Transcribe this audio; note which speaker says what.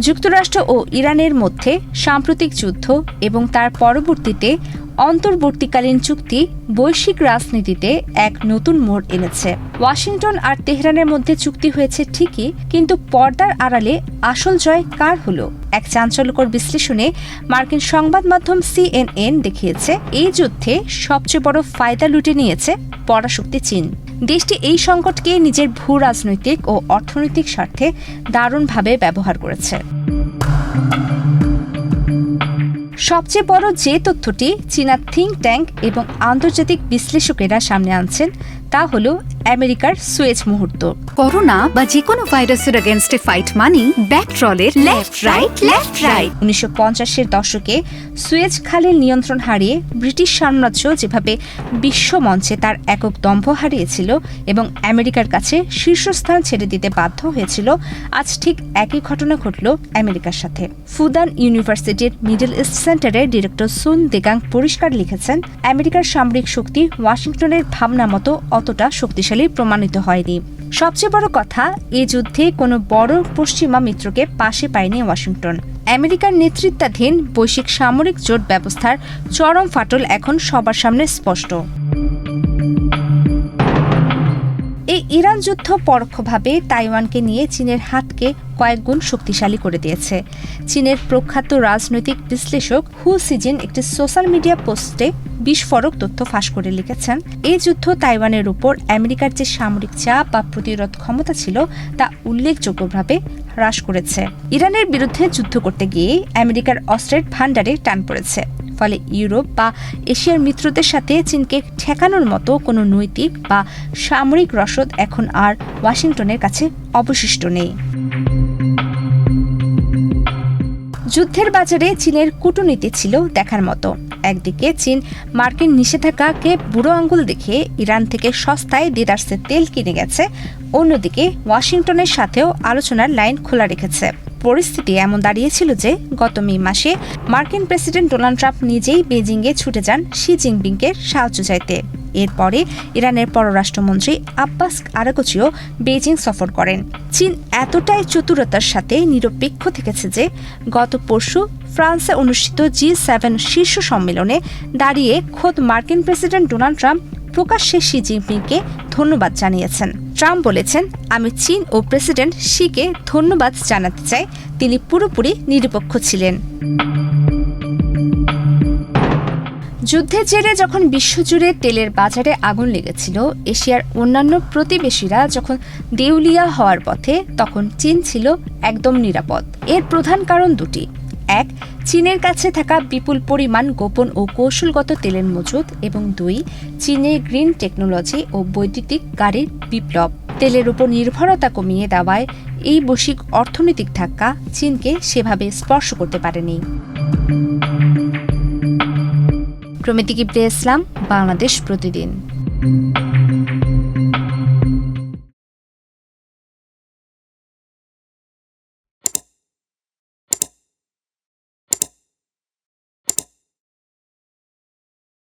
Speaker 1: যুক্তরাষ্ট্র ও ইরানের মধ্যে সাম্প্রতিক যুদ্ধ এবং তার পরবর্তীতে অন্তর্বর্তীকালীন চুক্তি বৈশ্বিক রাজনীতিতে এক নতুন মোড় এনেছে। ওয়াশিংটন আর তেহরানের মধ্যে চুক্তি হয়েছে ঠিকই, কিন্তু পর্দার আড়ালে আসল জয় কার হলো? এক চাঞ্চল্যকর বিশ্লেষণে মার্কিন সংবাদ মাধ্যম CNN দেখিয়েছে, এই যুদ্ধে সবচেয়ে বড় ফায়দা লুটে নিয়েছে পরাশক্তি চীন। দেশটি এই সংকটকে নিজের ভূ রাজনৈতিক ও অর্থনৈতিক স্বার্থে দারুণভাবে ব্যবহার করেছে। সবচেয়ে বড় যে তথ্যটি চীনা থিঙ্ক ট্যাঙ্ক এবং আন্তর্জাতিক বিশ্লেষকেরা সামনে আনছেন তা হল আমেরিকার সুয়েজ মুহূর্ত।
Speaker 2: করোনা বা যে কোনো ভাইরাসের এগেইনস্টে ফাইট মানি ব্যাকট্রলের লেফট রাইট।
Speaker 1: 1950-এর দশকে সুয়েজ খালের নিয়ন্ত্রণ হারিয়ে ব্রিটিশ সাম্রাজ্য যেভাবে বিশ্বমঞ্চে তার একক দম্ভ হারিয়েছিল এবং আমেরিকার কাছে শীর্ষস্থান ছেড়ে দিতে বাধ্য হয়েছিল, আজ ঠিক একই ঘটনা ঘটল আমেরিকার সাথে। ফুদান ইউনিভার্সিটির মিডল ইস্ট সেন্টারের ডিরেক্টর সুন দেগাং পরিষ্কার লিখেছেন, আমেরিকার সামরিক শক্তি ওয়াশিংটনের ভাবনা মতো অতটা শক্তিশালী প্রমাণিত হয়নি। সবচেয়ে বড় কথা, এই যুদ্ধে কোনো বড় পশ্চিমা মিত্রকে পাশে পায়নি ওয়াশিংটন। আমেরিকার নেতৃত্বাধীন বৈশ্বিক সামরিক জোট ব্যবস্থার চরম ফাটল এখন সবার সামনে স্পষ্ট। এই ইরান যুদ্ধ পরোক্ষভাবে তাইওয়ানকে নিয়ে চীনের হাতকে কয়েক গুণ শক্তিশালী করে দিয়েছে। চীনের প্রখ্যাত রাজনৈতিক বিশ্লেষক হু সিজিন একটি সোশ্যাল মিডিয়া পোস্টে বিস্ফোরক তথ্য ফাঁস করে লিখেছেন, এই যুদ্ধ তাইওয়ানের উপর আমেরিকার যে সামরিক চাপ বা প্রতিরোধ ক্ষমতা ছিল তা উল্লেখযোগ্যভাবে হ্রাস করেছে। ইরানের বিরুদ্ধে যুদ্ধ করতে গিয়ে আমেরিকার অস্ত্রের ভাণ্ডারে টান পড়েছে। ফলে ইউরোপ বা এশিয়ার মিত্রদের সাথে চীনকে ঠেকানোর মতো কোনো নৈতিক বা সামরিক রসদ এখন আর ওয়াশিংটনের কাছে অবশিষ্ট নেই। যুদ্ধের বাজারে চীনের কূটনীতি ছিল দেখার মতো। একদিকে চীন মার্কিন নিষেধাজ্ঞাকে বুড়ো আঙ্গুল দেখে ইরান থেকে সস্তায় দেদারসের তেল কিনে গেছে, অন্যদিকে ওয়াশিংটনের সাথেও আলোচনার লাইন খোলা রেখেছে। পরিস্থিতি এমন দাঁড়িয়েছিল যে গত মে মাসে মার্কিন প্রেসিডেন্ট ডোনাল্ড ট্রাম্প নিজেই বেজিংয়ে ছুটে যান শি জিনপিংকে সাহায্য চাইতে। এরপরে ইরানের পররাষ্ট্রমন্ত্রী আব্বাস আরাগচিও বেজিং সফর করেন। চীন এতটাই চতুরতার সাথে নিরপেক্ষ থেকেছে যে গত পরশু ফ্রান্সে অনুষ্ঠিত G7 শীর্ষ সম্মেলনে দাঁড়িয়ে খোদ মার্কিন প্রেসিডেন্ট ডোনাল্ড ট্রাম্প প্রকাশ্যে শি জিনপিংকে ধন্যবাদ জানিয়েছেন। ট্রাম্প বলেছেন, আমি চীন ও প্রেসিডেন্ট শিকে ধন্যবাদ জানাতে চাই, তিনি পুরোপুরি নিরপেক্ষ ছিলেন। যুদ্ধের জেরে যখন বিশ্বজুড়ে তেলের বাজারে আগুন লেগেছিল, এশিয়ার অন্যান্য প্রতিবেশীরা যখন দেউলিয়া হওয়ার পথে, তখন চীন ছিল একদম নিরাপদ। এর প্রধান কারণ দুটি। এক, চীনের কাছে থাকা বিপুল পরিমাণ গোপন ও কৌশলগত তেলের মজুদ, এবং দুই, চীনের গ্রিন টেকনোলজি ও বৈদ্যুতিক গাড়ির বিপ্লব। তেলের উপর নির্ভরতা কমিয়ে দেওয়ায় এই বৈশ্বিক অর্থনৈতিক ধাক্কা চীনকে সেভাবে স্পর্শ করতে পারেনি। প্রমিতি কিবরিয়া ইসলাম, বাংলাদেশ প্রতিদিন।